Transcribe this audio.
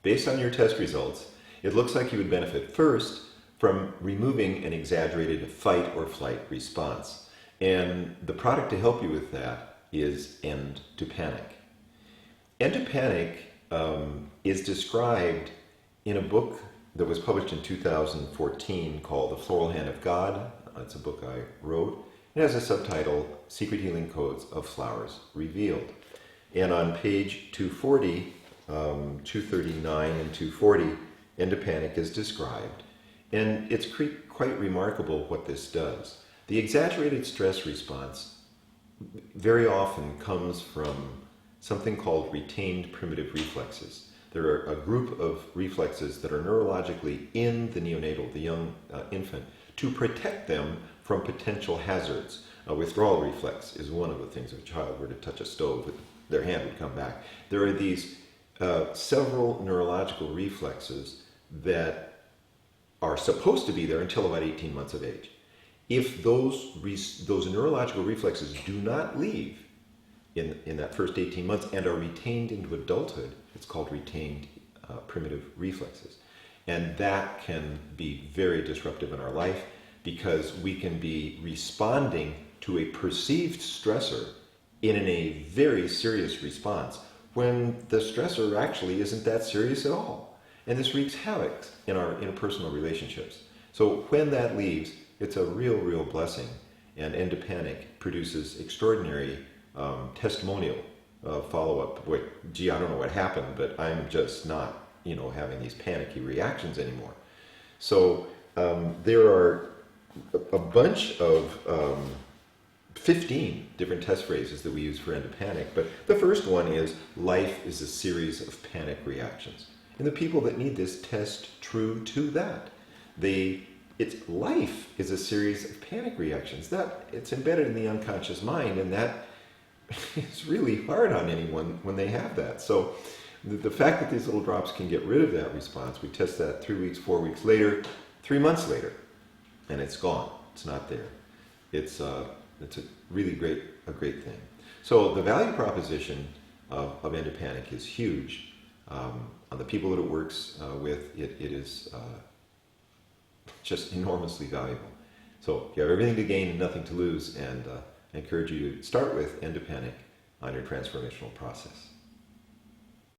Based on your test results, it looks like you would benefit first from removing an exaggerated fight or flight response. And the product to help you with that is End2Panic. End2Panic is described in a book that was published in 2014 called The Floral Hand of God. It's a book I wrote. It has a subtitle, Secret Healing Codes of Flowers Revealed. And on page 240, 239 and 240, End2Panic is described. And it's quite remarkable what this does. The exaggerated stress response very often comes from something called retained primitive reflexes. There are a group of reflexes that are neurologically in the neonatal, the young infant, to protect them from potential hazards. A withdrawal reflex is one of the things. If a child were to touch a stove, their hand would come back. There are these several neurological reflexes that are supposed to be there until about 18 months of age. If those neurological reflexes do not leave in that first 18 months and are retained into adulthood, it's called retained primitive reflexes. And that can be very disruptive in our life because we can be responding to a perceived stressor in a very serious response when the stressor actually isn't that serious at all. And this wreaks havoc in our interpersonal relationships. So when that leaves, it's a real blessing. And End2Panic produces extraordinary testimonial follow-up. Gee, I don't know what happened, but I'm just not, having these panicky reactions anymore. So there are a bunch of 15 different test phrases that we use for End2Panic, but the first one is, life is a series of panic reactions. And the people that need this test true to that. Life is a series of panic reactions. It's embedded in the unconscious mind, and that is really hard on anyone when they have that. So the fact that these little drops can get rid of that response, we test that 3 weeks, 4 weeks later, 3 months later, and it's gone. It's not there. It's a really great thing. So the value proposition of End2Panic is huge. On the people that it works with, it is just enormously valuable. So you have everything to gain and nothing to lose, and I encourage you to start with End2Panic on your transformational process.